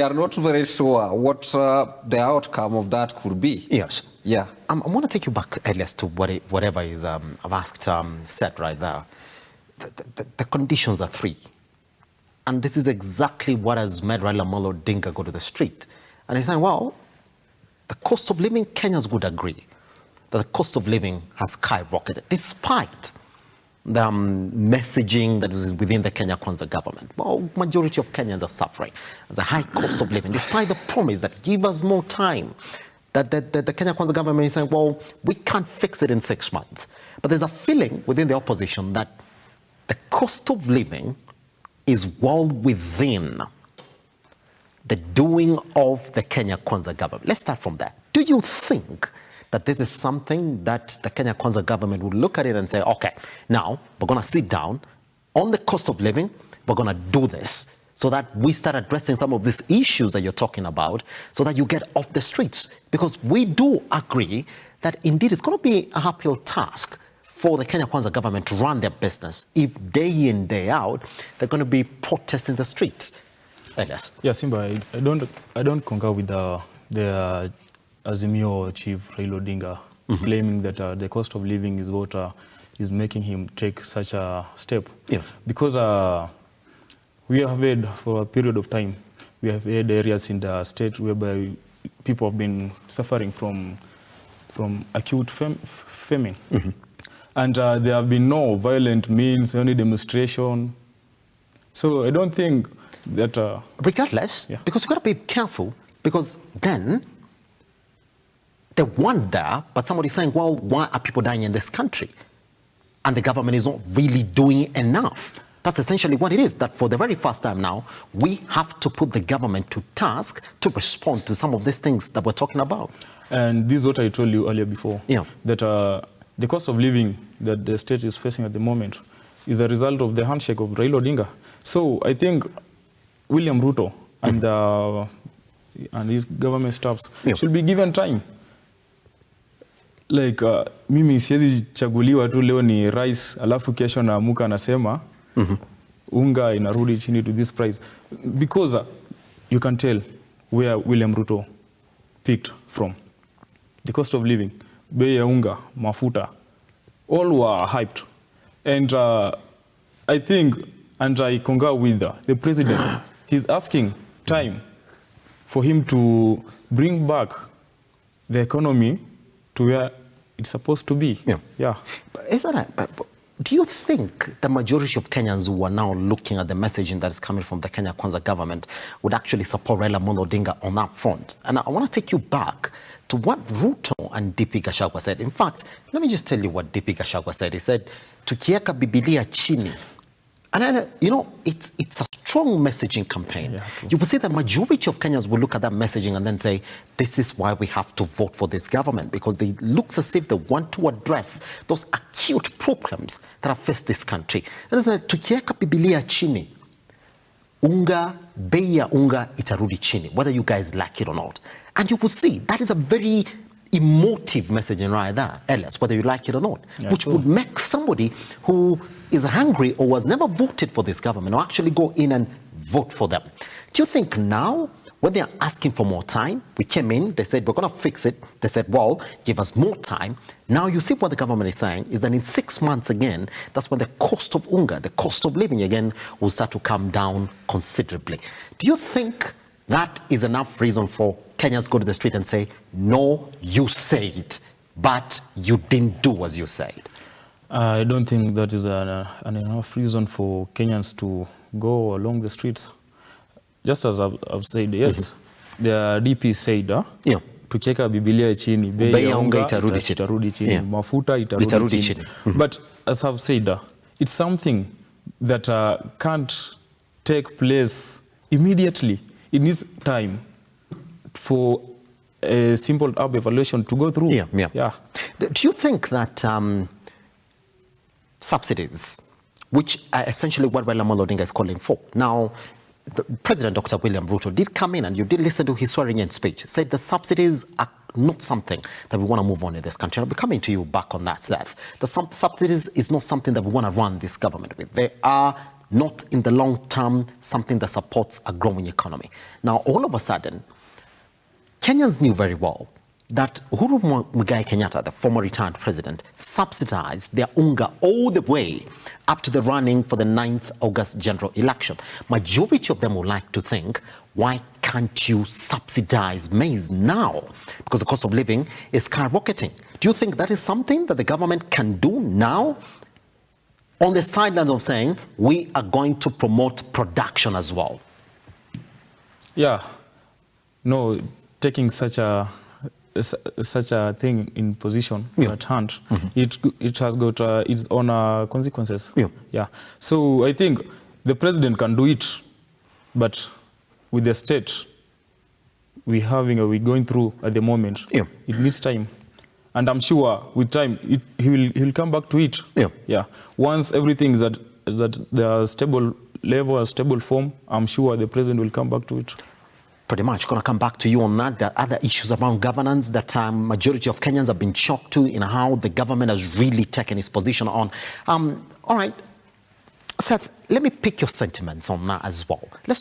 We are not very sure what the outcome of that could be. Yes. Yeah. I want to take you back, Elias, to whatever is I've asked Seth right there. The conditions are three. And this is exactly what has made Raila Odinga go to the street. And he's saying, well, the cost of living, Kenyans would agree that the cost of living has skyrocketed, despite the messaging that is within the Kenya Kwanza government. Well, majority of Kenyans are suffering. There's a high cost of living, despite the promise that give us more time. That the Kenya Kwanza government is saying, well, we can't fix it in 6 months. But there's a feeling within the opposition that the cost of living is well within the doing of the Kenya Kwanza government. Let's start from there. Do you think that this is something that the Kenya Kwanza government would look at it and say, okay, now we're going to sit down on the cost of living, we're going to do this so that we start addressing some of these issues that you're talking about so that you get off the streets? Because we do agree that indeed it's going to be a uphill task for the Kenya Kwanza government to run their business if day in, day out, they're going to be protesting the streets. Elias. Yeah, Simba, I don't concur with the Azimio chief Raila Odinga claiming that the cost of living is what is making him take such a step. Yeah. Because we have had for a period of time, we have had areas in the state whereby people have been suffering from acute famine. And there have been no violent means, only demonstration. So I don't think that... Regardless, yeah. Because you've got to be careful, because then they want there, but somebody's saying, well, why are people dying in this country? And the government is not really doing enough. That's essentially what it is, that for the very first time now, we have to put the government to task to respond to some of these things that we're talking about. And this is what I told you earlier before, yeah. That the cost of living that the state is facing at the moment is a result of the handshake of Raila Odinga. So I think William Ruto and his government staffs should be given time. Like mimi siwezi chaguliwa tu leo ni rice alafu kesho na muka anasema unga inarudi chini to this price, because you can tell where William Ruto picked from. The cost of living, bei ya unga, mafuta, all were hyped. And I think, and I concur with the president, he's asking time for him to bring back the economy to where it's supposed to be. Yeah. Do you think the majority of Kenyans who are now looking at the messaging that is coming from the Kenya Kwanza government would actually support Raila Odinga on that front? And I want to take you back to what Ruto and DP Gachagua said. In fact, let me just tell you what DP Gachagua said. He said, tukieka Biblia chini. And then, you know, it's a strong messaging campaign. Yeah, you will see the majority of Kenyans will look at that messaging and then say, this is why we have to vote for this government, because it looks as if they want to address those acute problems that have faced this country. And it's like, tukieka Biblia chini, unga, bei ya unga itarudi chini, whether you guys like it or not. And you will see that is a very emotive messaging right there, Elias, whether you like it or not, which would make somebody who is hungry or was never voted for this government or actually go in and vote for them. Do you think now, when they're asking for more time, we came in, they said, we're going to fix it. They said, well, give us more time. Now you see what the government is saying is that in 6 months again, that's when the cost of unga, the cost of living again, will start to come down considerably. Do you think that is enough reason for Kenyans go to the street and say, no, you said, but you didn't do as you said? I don't think that is an enough reason for Kenyans to go along the streets. Just as I've said, yes, the DP said, tukieka Biblia chini, bei ya unga itarudi chini, mafuta itarudi chini. But as I've said, it's something that can't take place immediately. It needs time for a simple evaluation to go through. Yeah. Do you think that subsidies, which are essentially what Raila Odinga is calling for, now the President Dr. William Ruto did come in, and you did listen to his swearing-in speech, said the subsidies are not something that we want to move on in this country. I'll be coming to you back on that, Seth. The subsidies is not something that we want to run this government with. They are not in the long term something that supports a growing economy. Now, all of a sudden, Kenyans knew very well that Uhuru Muigai Kenyatta, the former retired president, subsidized their unga all the way up to the running for the 9th August general election. Majority of them would like to think, why can't you subsidize maize now? Because the cost of living is skyrocketing. Do you think that is something that the government can do now? On the sidelines of saying, we are going to promote production as well. Yeah. No, taking such a thing in position at hand, it has got its own consequences. Yeah. So I think the president can do it, but with the state we're going through at the moment, it needs time. And I'm sure with time he'll come back to it. Yeah. Once everything is at the stable level, a stable form, I'm sure the president will come back to it. Pretty much. Going to come back to you on that. There are other issues around governance that majority of Kenyans have been shocked to in how the government has really taken its position on. All right, Seth, let me pick your sentiments on that as well. Let's